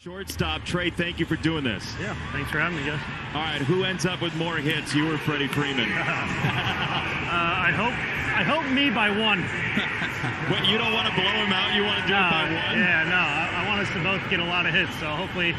Shortstop, Trey, thank you for doing this. Yeah, thanks for having me, guys. All right, who ends up with more hits, you or Freddie Freeman? I hope me by one. What, you don't want to blow him out? You want to do it by one? Yeah, no. I want us to both get a lot of hits, so hopefully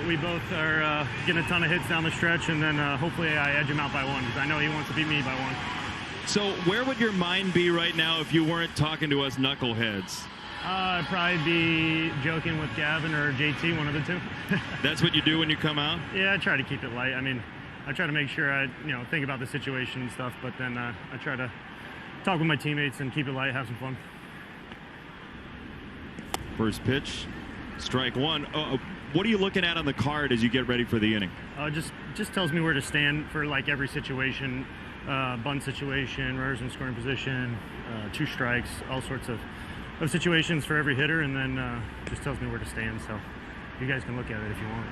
we both are getting a ton of hits down the stretch, and then hopefully I edge him out by one, because I know he wants to beat me by one. So where would your mind be right now if you weren't talking to us knuckleheads? I'd probably be joking with Gavin or JT, one of the two. That's what you do when you come out? Yeah, I try to keep it light. I mean, I try to make sure I, think about the situation and stuff, but then I try to talk with my teammates and keep it light, have some fun. First pitch, strike one. What are you looking at on the card as you get ready for the inning? Just tells me where to stand for like every situation, bunt situation, runners in scoring position, 2 strikes, all sorts of situations for every hitter, and then just tells me where to stand. So you guys can look at it if you want.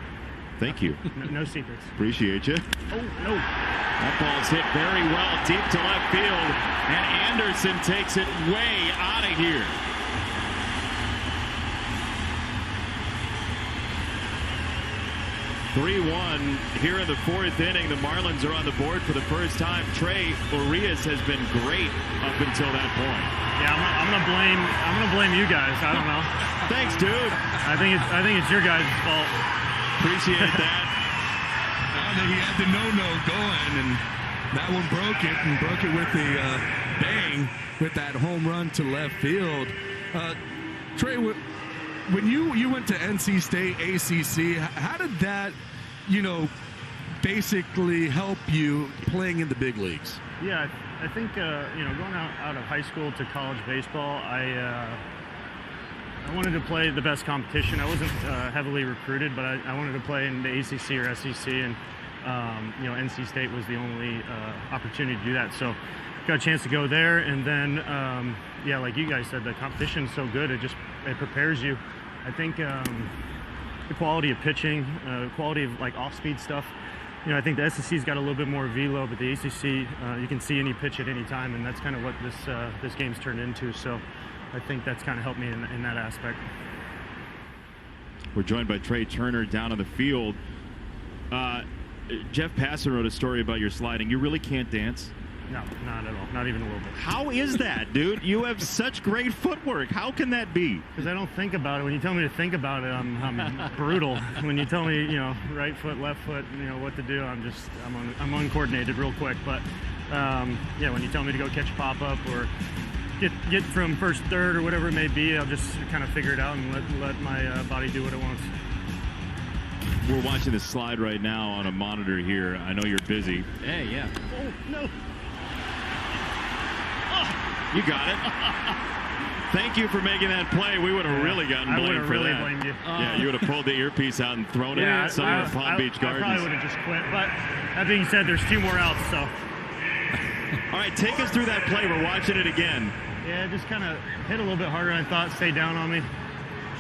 Thank you. No secrets. Appreciate you. Oh, no. That ball's hit very well deep to left field, and Anderson takes it way out of here. (3-1) here in the 4th inning. The Marlins are on the board for the first time. Trey Urias has been great up until that point. Yeah, I'm gonna blame you guys. I don't know. Thanks, dude. I think it's your guys' fault. Appreciate that. I think he had the no going, and that one broke it with the bang with that home run to left field. Trey, when you went to NC State ACC, how did that, basically help you playing in the big leagues? Yeah, I think going out of high school to college baseball, I wanted to play the best competition. I wasn't heavily recruited, but I wanted to play in the ACC or SEC, and NC State was the only opportunity to do that. So got a chance to go there, and then like you guys said, the competition is so good, it prepares you. I think the quality of pitching, quality of like off-speed stuff. I think the SEC's got a little bit more velo, but the ACC, you can see any pitch at any time, and that's kind of what this game's turned into. So I think that's kind of helped me in that aspect. We're joined by Trea Turner down on the field. Jeff Passan wrote a story about your sliding. You really can't dance? No, not at all. Not even a little bit. How is that, dude? You have such great footwork. How can that be? Because I don't think about it. When you tell me to think about it, I'm brutal. When you tell me, right foot, left foot, what to do, I'm uncoordinated real quick. But when you tell me to go catch a pop-up or get from first, third, or whatever it may be, I'll just kind of figure it out and let my body do what it wants. We're watching this slide right now on a monitor here. I know you're busy. Hey, yeah. Oh, no. You got it. Thank you for making that play. We would have really gotten blamed for that. Blamed you. Yeah, you would have pulled the earpiece out and thrown it at some of the Palm Beach Gardens. I probably would have just quit. But that being said, there's 2 more outs, so. All right, take us through that play. We're watching it again. Yeah, just kind of hit a little bit harder than I thought. Stayed down on me.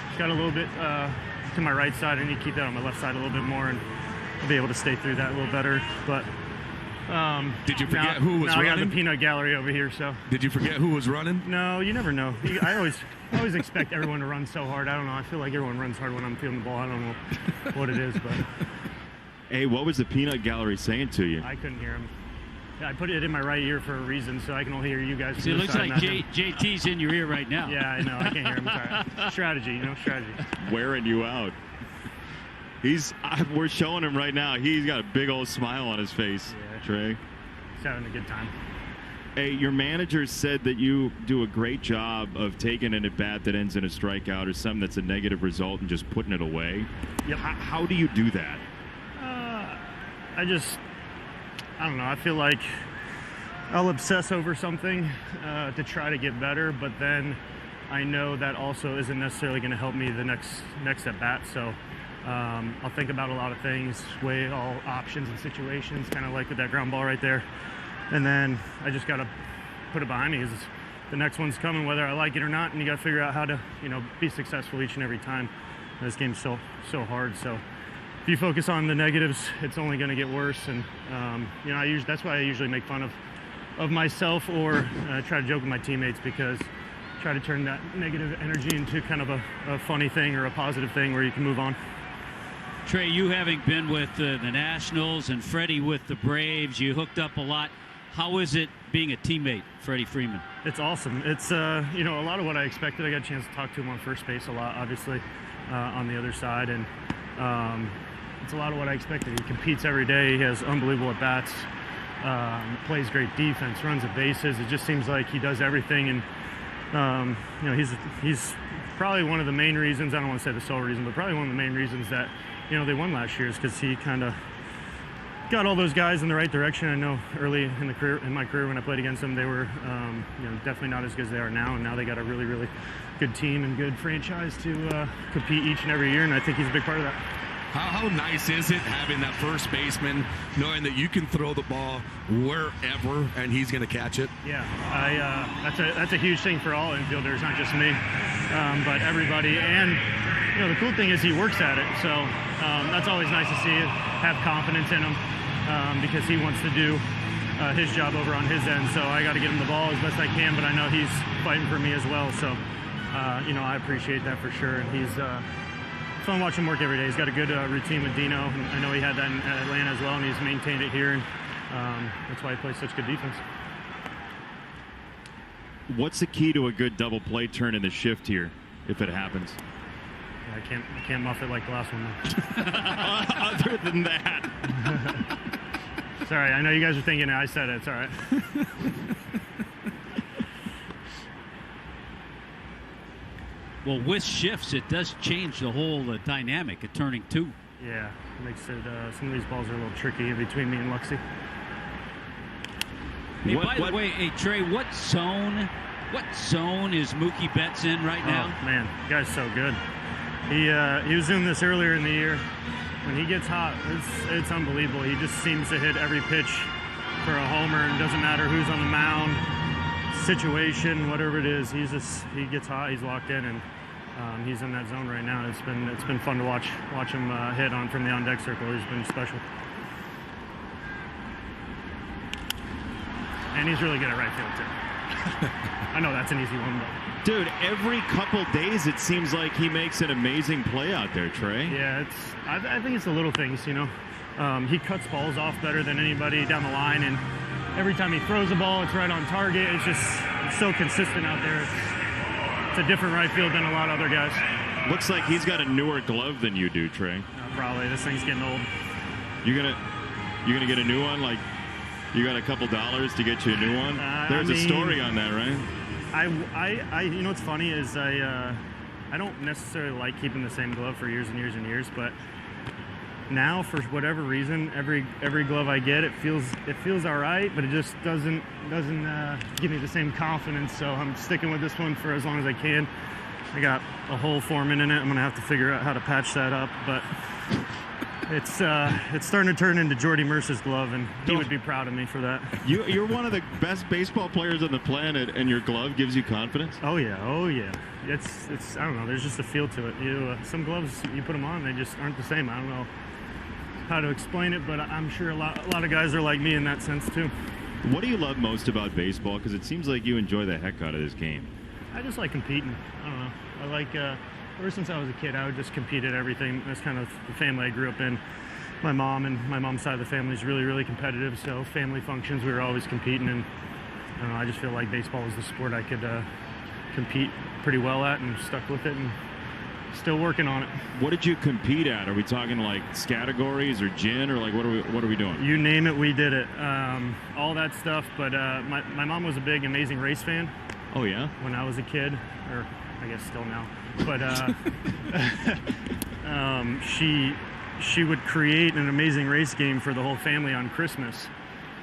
Just got a little bit to my right side. I need to keep that on my left side a little bit more, and I'll be able to stay through that a little better. But did you forget who was running? I got the peanut gallery over here, so. Did you forget who was running? No, you never know. I always expect everyone to run so hard. I don't know. I feel like everyone runs hard when I'm fielding the ball. I don't know what it is, but. Hey, what was the peanut gallery saying to you? I couldn't hear him. Yeah, I put it in my right ear for a reason, so I can only hear you guys. See, it looks like JT's in your ear right now. Yeah, I know. I can't hear him. Sorry. Strategy, strategy. Wearing you out. We're showing him right now. He's got a big old smile on his face, yeah. Trey. He's having a good time. Hey, your manager said that you do a great job of taking an at-bat that ends in a strikeout or something that's a negative result and just putting it away. Yep. How do you do that? I don't know. I feel like I'll obsess over something to try to get better, but then I know that also isn't necessarily going to help me the next at-bat, so I'll think about a lot of things, weigh all options and situations, kind of like with that ground ball right there. And then I just got to put it behind me because the next one's coming whether I like it or not, and you got to figure out how to, be successful each and every time. This game's so hard, so if you focus on the negatives, it's only going to get worse. And, that's why I usually make fun of myself or try to joke with my teammates, because try to turn that negative energy into kind of a funny thing or a positive thing where you can move on. Trey, you having been with the Nationals and Freddie with the Braves, you hooked up a lot. How is it being a teammate, Freddie Freeman? It's awesome. It's a lot of what I expected. I got a chance to talk to him on first base a lot, obviously, on the other side, and it's a lot of what I expected. He competes every day. He has unbelievable at-bats, plays great defense, runs the bases. It just seems like he does everything, and he's probably one of the main reasons, I don't want to say the sole reason, but probably one of the main reasons that they won last year, is because he kind of got all those guys in the right direction. I know early in my career when I played against them, they were definitely not as good as they are now, and now they got a really, really good team and good franchise to compete each and every year, and I think he's a big part of that. How nice is it having that first baseman, knowing that you can throw the ball wherever and he's going to catch it? Yeah, that's a huge thing for all infielders, not just me, but everybody. And the cool thing is he works at it, so that's always nice to see. Have confidence in him because he wants to do his job over on his end. So I got to get him the ball as best I can, but I know he's fighting for me as well. So I appreciate that for sure. And he's fun watching him work every day. He's got a good routine with Dino. I know he had that in Atlanta as well, and he's maintained it here. And that's why he plays such good defense. What's the key to a good double play turn in the shift here, if it happens? I can't muff it like the last one, though. Other than that. Sorry, I know you guys are thinking I said it. It's all right. Well, with shifts, it does change the whole dynamic of turning two. Yeah, it makes it. Some of these balls are a little tricky in between me and Luxie. Hey, by the way, Trey, what zone is Mookie Betts in right now? Oh, man, the guy's so good. He was doing this earlier in the year. When he gets hot, it's unbelievable. He just seems to hit every pitch for a homer, and it doesn't matter who's on the mound, situation, whatever it is. He gets hot. He's locked in, and he's in that zone right now. It's been fun to watch him hit on from the on deck circle. He's been special, and he's really good at right field too. I know that's an easy one, but. Dude, every couple days it seems like he makes an amazing play out there, Trey. Yeah, I think it's the little things, He cuts balls off better than anybody down the line, and every time he throws a ball, it's right on target. It's so consistent out there. It's a different right field than a lot of other guys. Looks like he's got a newer glove than you do, Trey. Probably. This thing's getting old. You're gonna get a new one? Like, you got a couple dollars to get you a new one? There's a story on that, right? What's funny is I don't necessarily like keeping the same glove for years and years and years, but now for whatever reason, every glove I get, it feels all right, but it just doesn't give me the same confidence. So I'm sticking with this one for as long as I can. I got a hole forming in it. I'm gonna have to figure out how to patch that up, but it's starting to turn into Jordy Mercer's glove, and he would be proud of me for that. You're one of the best baseball players on the planet, and your glove gives you confidence? Oh yeah. It's I don't know. There's just a feel to it. Some gloves, you put them on, they just aren't the same. I don't know how to explain it, but I'm sure a lot of guys are like me in that sense too. What do you love most about baseball? Because it seems like you enjoy the heck out of this game. I just like competing. I don't know. I like. Ever since I was a kid, I would just compete at everything. That's kind of the family I grew up in. My mom's side of the family is really, really competitive. So family functions, we were always competing, and I don't know. I just feel like baseball was the sport I could compete pretty well at, and stuck with it, and still working on it. What did you compete at? Are we talking like categories or gin, or like what are we doing? You name it, we did it. All that stuff. But my mom was a big Amazing Race fan. Oh yeah. When I was a kid, or I guess still now. But she would create an Amazing Race game for the whole family on Christmas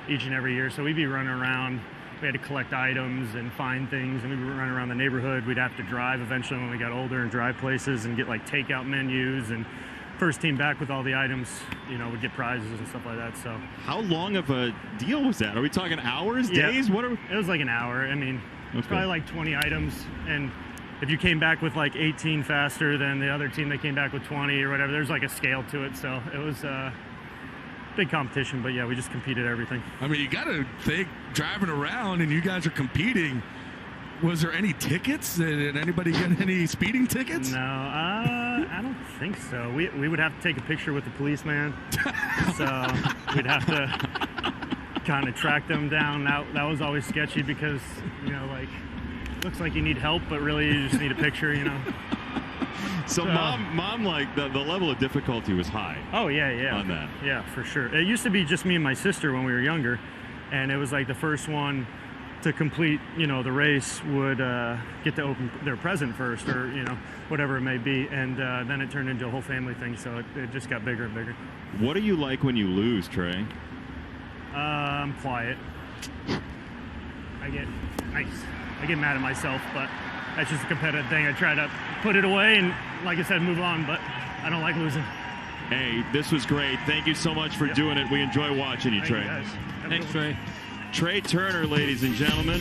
each and every year. So we'd be running around. We had to collect items and find things, and we'd run around the neighborhood. We'd have to drive eventually when we got older and drive places and get like takeout menus, and first team back with all the items, would get prizes and stuff like that. So how long of a deal was that? Are we talking hours, days? Yeah. It was like an hour. I mean, it's probably like 20 items, and if you came back with like 18 faster than the other team, they came back with 20 or whatever. There's like a scale to it, so it was big competition. But yeah, we just competed everything. I mean, you got to think driving around and you guys are competing. Was there any tickets? Did anybody get any speeding tickets? No, I don't think so. We would have to take a picture with the policeman, so we'd have to kind of track them down. That was always sketchy because, like, looks like you need help, but really you just need a picture, So mom, like the level of difficulty was high. Oh yeah. On that. Yeah, for sure. It used to be just me and my sister when we were younger, and it was like the first one to complete, the race would get to open their present first, or whatever it may be, and then it turned into a whole family thing. So it just got bigger and bigger. What are you like when you lose, Trey? I'm quiet. I get mad at myself, but that's just a competitive thing. I try to put it away and, like I said, move on, but I don't like losing. Hey, this was great. Thank you so much for doing it. We enjoy watching you, Trey. Thank you guys. Thanks, Trey. Trea Turner, ladies and gentlemen.